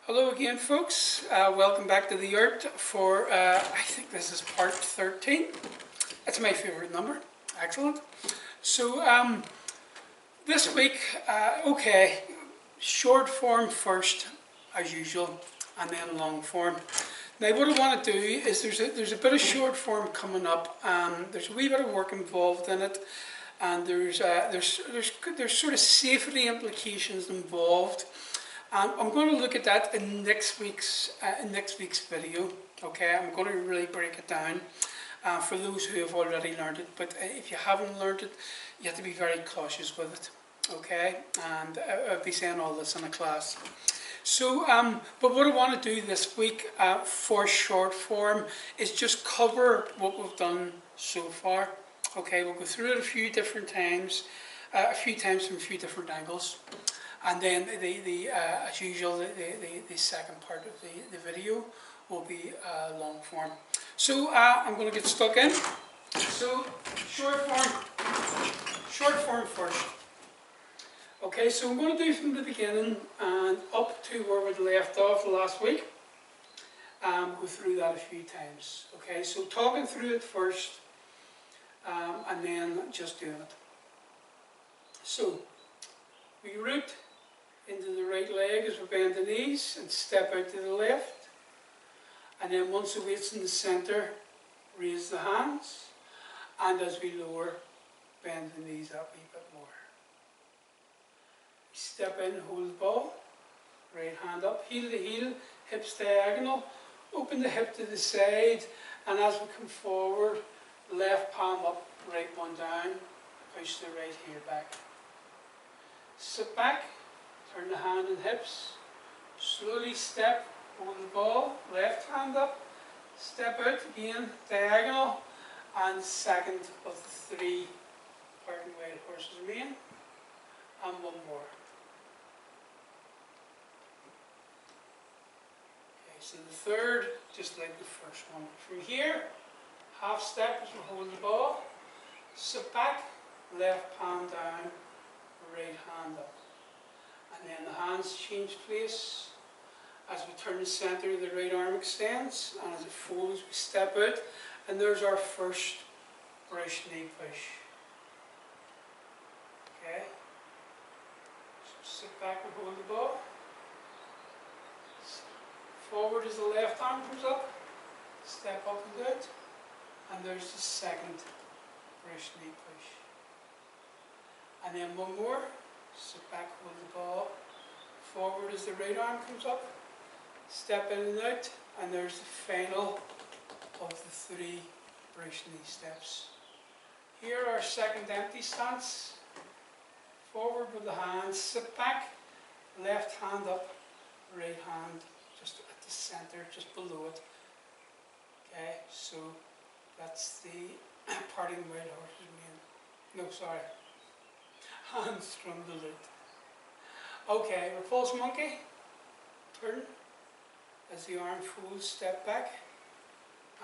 Hello again, folks. Welcome back to the yurt for, I think this is part 13. That's my favourite number. Excellent. So, this week, short form first, as usual, and then long form. Now, what I want to do is there's a bit of short form coming up. There's a wee bit of work involved in it, and there's sort of safety implications involved. I'm going to look at that in next week's video. Okay, I'm going to really break it down for those who have already learned it. But if you haven't learned it, you have to be very cautious with it. Okay, and I'll be saying all this in a class. So, but what I want to do this week for short form is just cover what we've done so far. Okay, we'll go through it a few times from a few different angles. And then, as usual, the second part of the video will be long form. So I'm going to get stuck in. So short form first. Okay, so I'm going to do from the beginning and up to where we left off last week. Go through that a few times. Okay, so talking through it first, and then just doing it. So we root into the right leg as we bend the knees and step out to the left. And then once the weight's in the centre, raise the hands. And as we lower, bend the knees up a wee bit more. Step in, hold the ball. Right hand up, heel to heel, hips diagonal. Open the hip to the side. And as we come forward, left palm up, right one down. Push the right heel back. Sit back. Turn the hand and hips, slowly step, hold the ball, left hand up, step out again, diagonal, and second of the three parting wild horses remain, and one more. Okay, so the third, just like the first one. From here, half step as we hold the ball, sit back, left palm down, right hand up. And then the hands change place. As we turn the centre, the right arm extends, and as it folds, we step out, and there's our first brush knee push. Okay? So sit back and hold the ball. Forward as the left arm comes up, step up and out, and there's the second brush knee push. And then one more. Sit back, hold the ball, forward as the right arm comes up, step in and out, and there's the final of the three brush knee steps. Here our second empty stance, forward with the hands, sit back, left hand up, right hand just at the centre, just below it. Okay, so that's the parting wild horses main. No, sorry. Hands from the lid. Okay, repulse monkey. Turn. As the arm folds, step back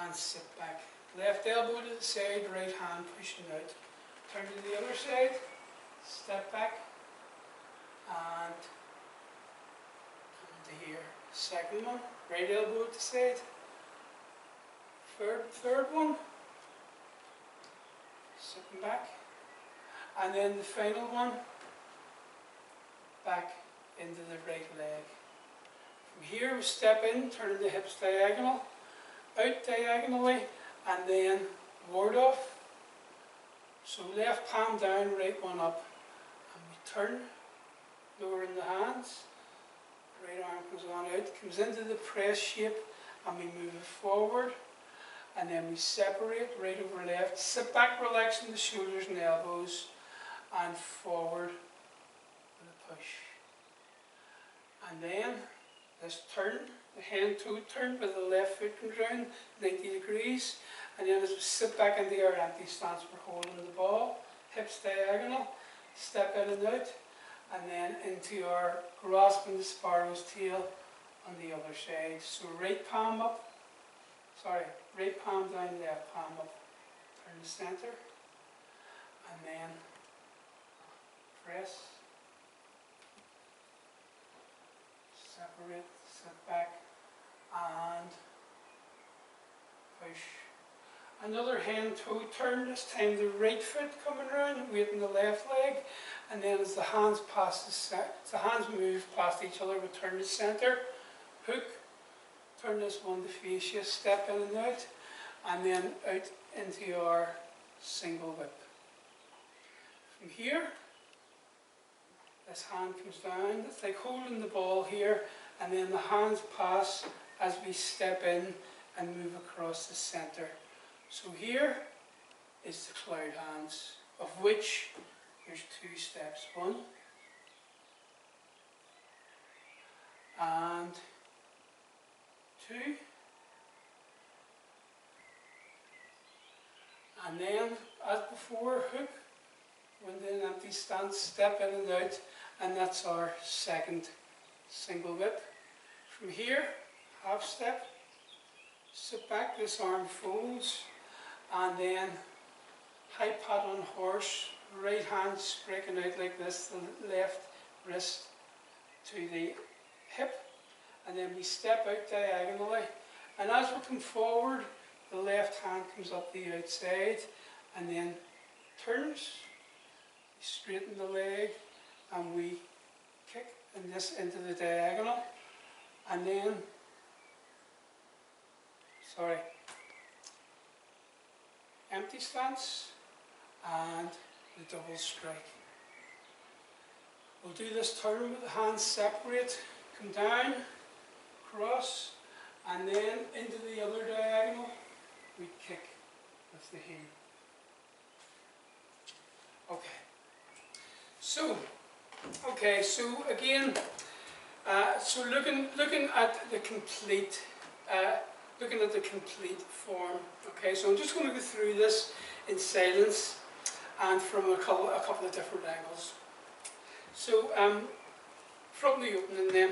and sit back. Left elbow to the side, right hand pushing out. Turn to the other side, step back and come to here. Second one, right elbow to the side. Third one, sitting back. And then the final one, back into the right leg. From here we step in, turning the hips diagonal, out diagonally, and then ward off. So left palm down, right one up, and we turn, lowering the hands, right arm comes on out, comes into the press shape, and we move it forward. And then we separate, right over left, sit back, relaxing the shoulders and elbows, and forward with a push. And then let's turn, the hand toe turn with the left foot comes round 90 degrees. And then as we sit back into our empty stance, we're holding the ball, hips diagonal, step in and out, and then into our grasping the sparrow's tail on the other side. So right palm up, right palm down, left palm up, turn the centre, and then press, separate, sit back and push. Another hand toe turn, this time the right foot coming around, weighting the left leg, and then as the hands move past each other, we turn to centre, hook, turn this one to face you, step in and out, and then out into our single whip. From here, this hand comes down, it's like holding the ball here, and then the hands pass as we step in and move across the centre. So here is the cloud hands, of which there's 2 steps. 1 and 2. And then, as before, hook, wind in, empty stance, step in and out, and that's our second single whip. From here, half step, sit back, this arm folds, and then high pat on horse, right hand striking out like this, the left wrist to the hip, and then we step out diagonally, and as we come forward, the left hand comes up the outside and then turns, straighten the leg, and we kick in this into the diagonal, and then, empty stance and the double strike. We'll do this turn with the hands separate, come down, cross, and then into the other diagonal, we kick with the heel. So again, so looking at the complete, form. Okay, so I'm just going to go through this in silence and from a couple of different angles. So from the opening then.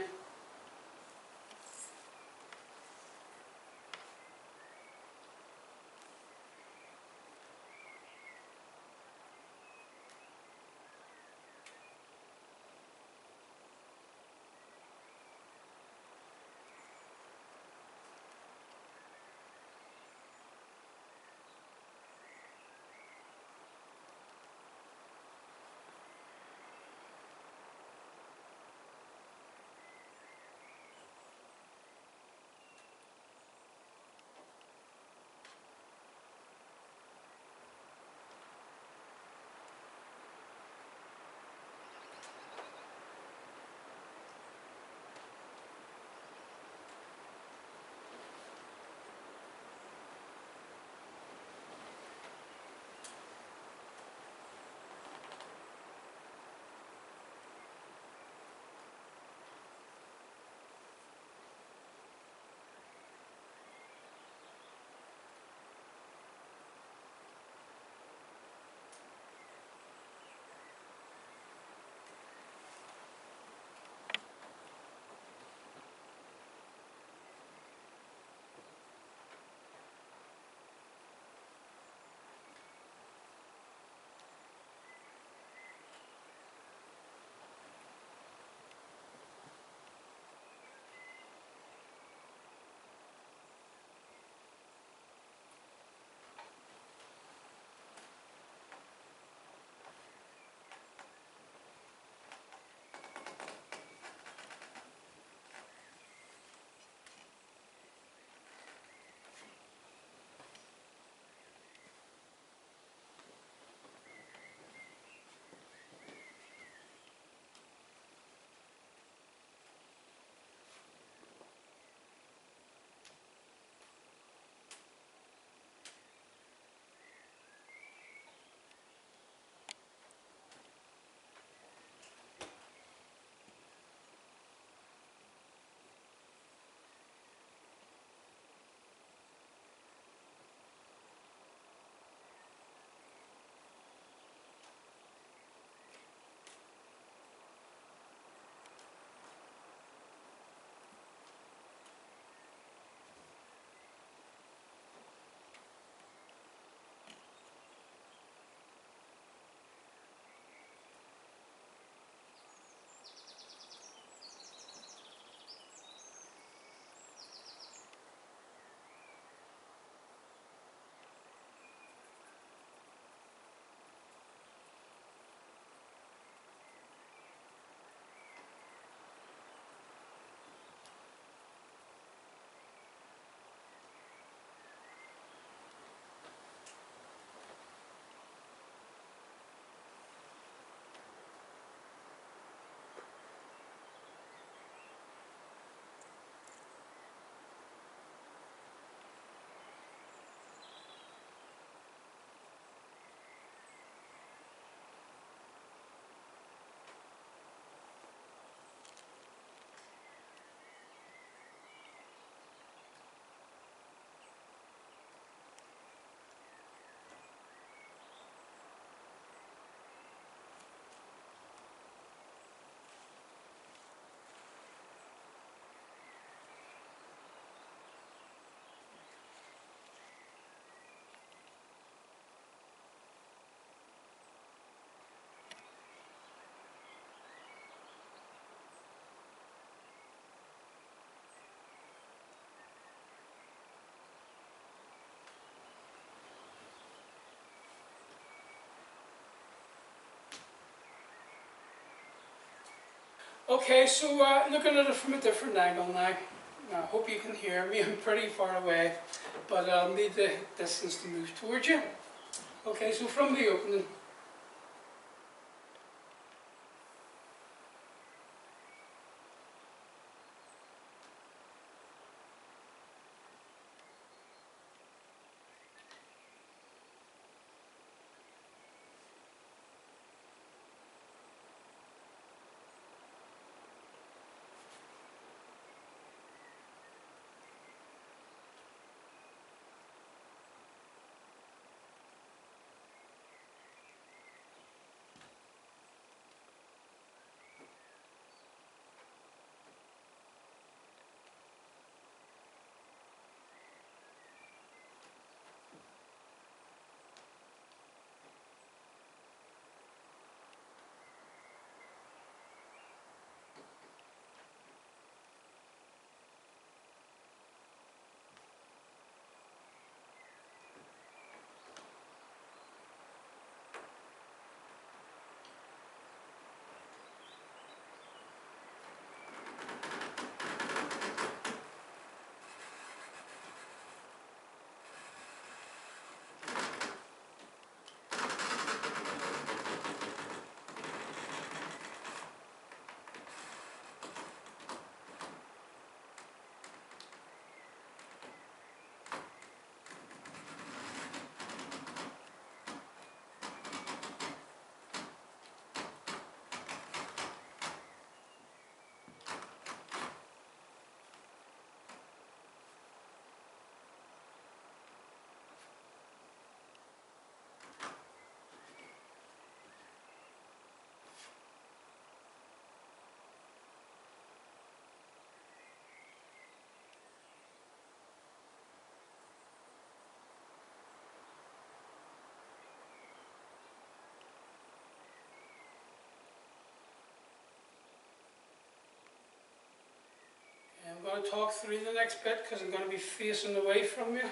Okay, so looking at it from a different angle now. I hope you can hear me. I'm pretty far away, but I'll need the distance to move towards you. Okay, so from the opening. I'm going to talk through the next bit because I'm going to be facing away from you. So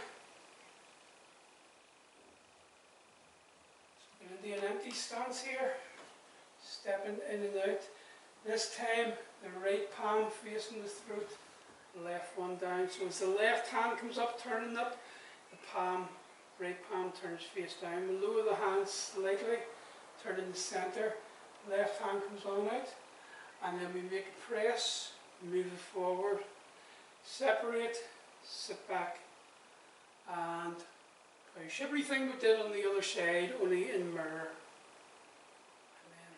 I'm going to do an empty stance here, stepping in and out. This time the right palm facing the throat, left one down. So as the left hand comes up, turning up, the right palm turns face down. We lower the hands slightly, turn in the centre, left hand comes on out, and then we make a press, move it forward, separate, sit back, and push. Everything we did on the other side, only in mirror. And then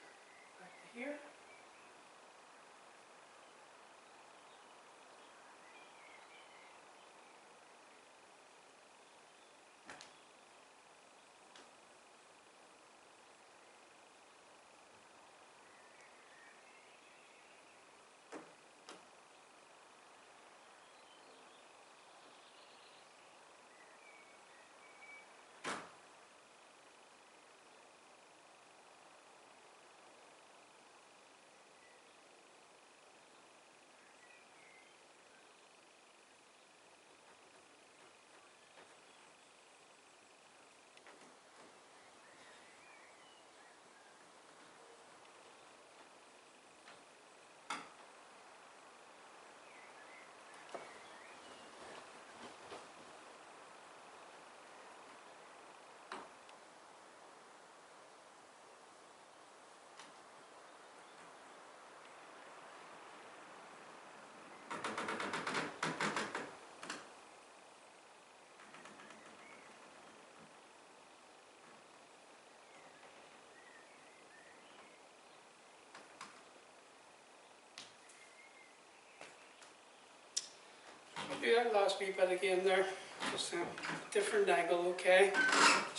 back to here. Do that last wee bit again there, just a different angle, okay?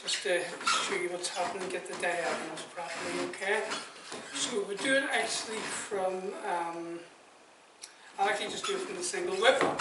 Just to show you what's happening, get the diagonals properly, okay? So we do it actually from, I'll actually just do it from the single whip. Okay.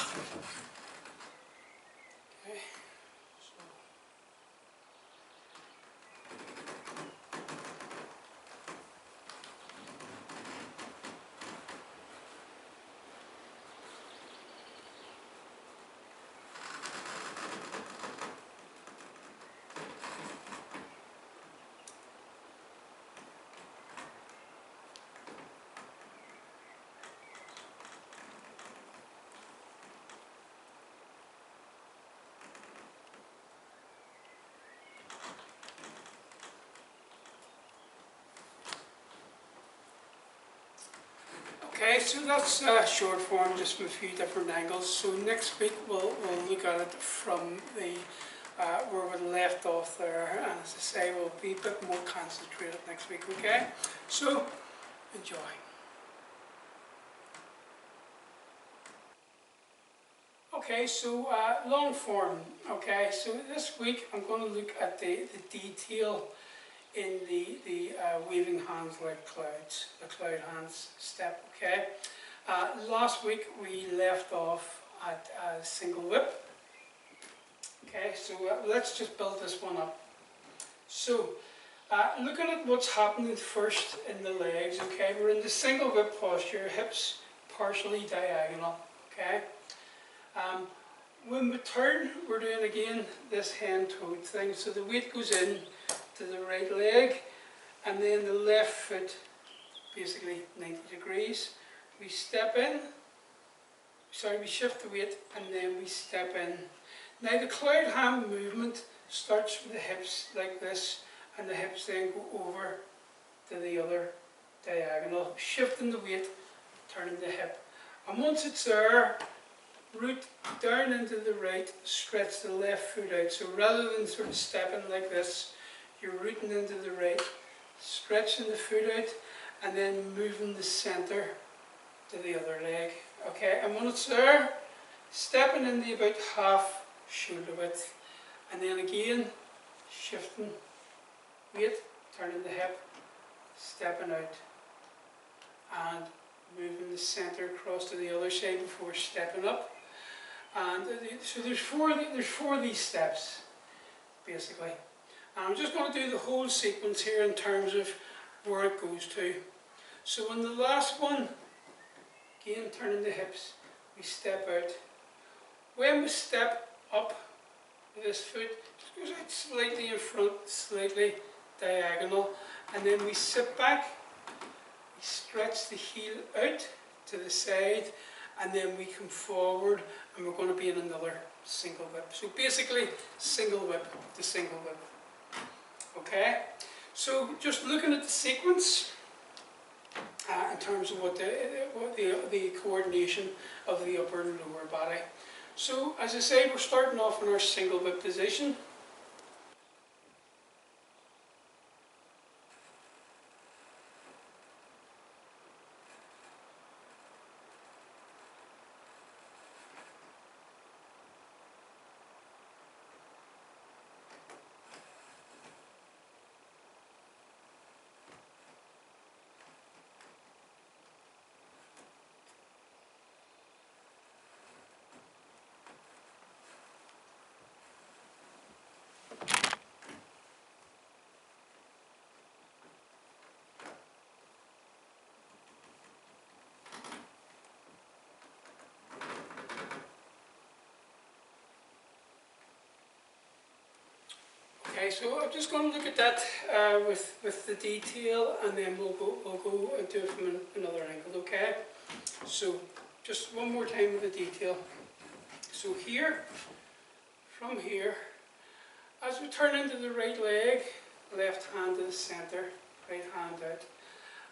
Okay, so that's short form, just from a few different angles. So next week we'll look at it from the where we left off there, and as I say, we'll be a bit more concentrated next week. Okay, so enjoy. Okay, so long form. Okay, so this week I'm going to look at the detail in the waving hands like clouds, the cloud hands step. Okay, last week we left off at a single whip. Okay, so let's just build this one up. So looking at what's happening first in the legs. Okay, we're in the single whip posture, hips partially diagonal. Okay. When we turn, we're doing again this hand-toed thing. So the weight goes in to the right leg, and then the left foot, basically 90 degrees. We step in, we shift the weight, and then we step in. Now the cloud hand movement starts with the hips like this, and the hips then go over to the other diagonal, shifting the weight, turning the hip. And once it's there, root down into the right, stretch the left foot out. So rather than sort of stepping like this, you're rooting into the right, stretching the foot out, and then moving the centre to the other leg. Okay, and when it's there, stepping in the about half shoulder width, and then again, shifting weight, turning the hip, stepping out, and moving the centre across to the other side before stepping up. And so there's four of these steps, basically. And I'm just going to do the whole sequence here in terms of where it goes to. So in the last one, again turning the hips, we step out. When we step up with this foot, it goes out slightly in front, slightly diagonal, and then we sit back, we stretch the heel out to the side, and then we come forward, and we're going to be in another single whip. So basically, single whip to single whip. Okay, so just looking at the sequence in terms of what the coordination of the upper and lower body. So as I say, we're starting off in our single whip position. Okay, so I'm just going to look at that with the detail, and then we'll go and do it from another angle. Okay, so just one more time with the detail. So here, from here, as we turn into the right leg, left hand to the centre, right hand out.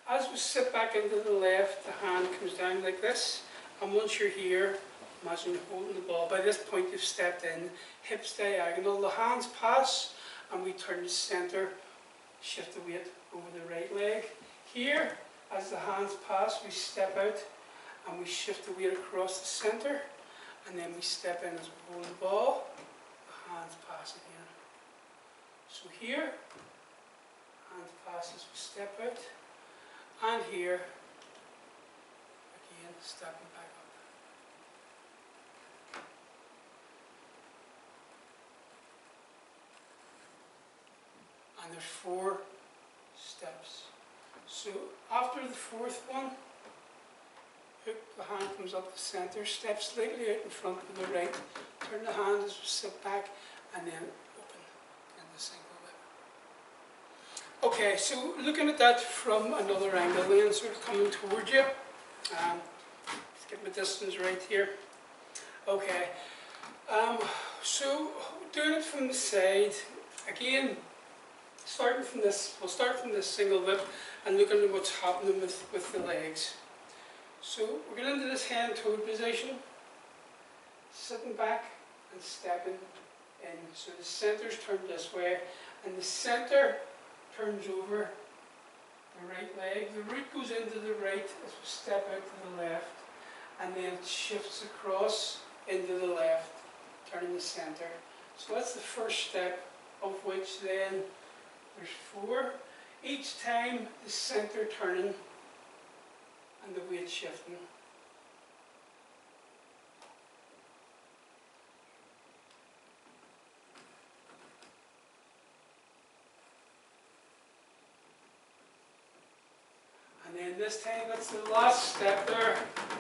As we sit back into the left, the hand comes down like this, and once you're here, imagine you're holding the ball. By this point you've stepped in, hips diagonal, the hands pass, and we turn to centre, shift the weight over the right leg. Here, as the hands pass, we step out, and we shift the weight across the centre, and then we step in as we hold the ball, the hands pass again. So here, hands pass as we step out, and here, again, stepping back up. And there's 4 steps. So after the 4th one, hook, the hand comes up the centre, step slightly out in front of the right, turn the hand as we sit back, and then open in the single whip. Okay, so looking at that from another angle then, sort of coming towards you. Let's get my distance right here. Okay, so doing it from the side, again, starting from this, we'll start from this single whip and looking at what's happening with the legs. So we're going into this hand toad position, sitting back and stepping in. So the centre's turned this way, and the centre turns over the right leg. The root goes into the right as we step out to the left, and then it shifts across into the left, turning the centre. So that's the first step, of which then there's 4. Each time the centre turning and the weight shifting. And then this time, that's the last step there.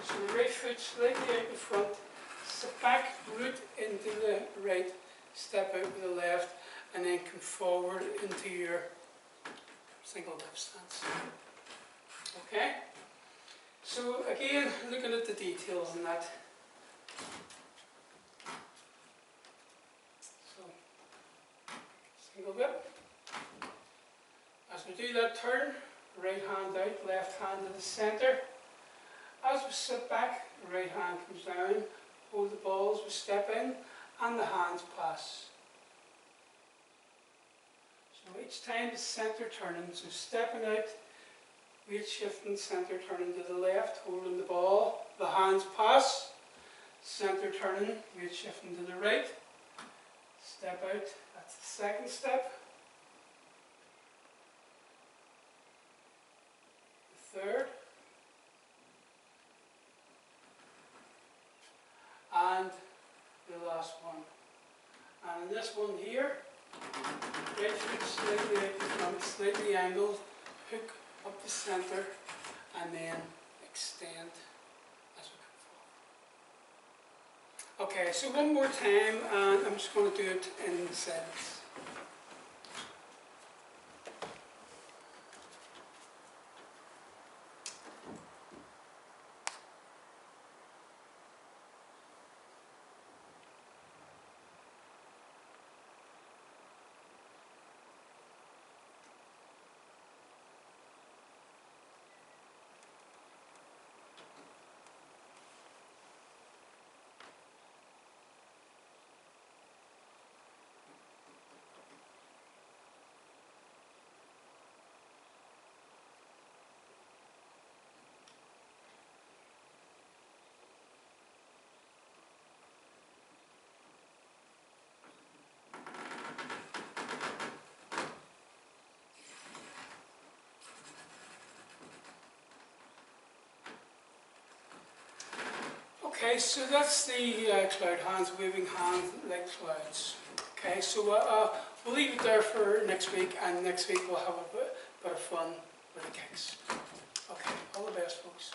So the right foot slightly out in front, sit back, root into the right, step out with the left, and then come forward into your single dip stance. Okay? So again, looking at the details in that. So, single dip. As we do that turn, right hand out, left hand to the centre. As we sit back, the right hand comes down, hold the ball as we step in, and the hands pass. So each time the centre turning, so stepping out, weight shifting, centre turning to the left, holding the ball, the hands pass, centre turning, weight shifting to the right, step out, that's the second step. Third, and the last one. And in this one here, right foot slightly out in front, slightly angled, hook up the centre, and then extend as we come forward. Okay, so one more time, and I'm just going to do it in seconds. Okay, so that's the cloud hands, waving hands like clouds. Okay, so we'll leave it there for next week, and next week we'll have a bit of fun with the kicks. Okay, all the best, folks.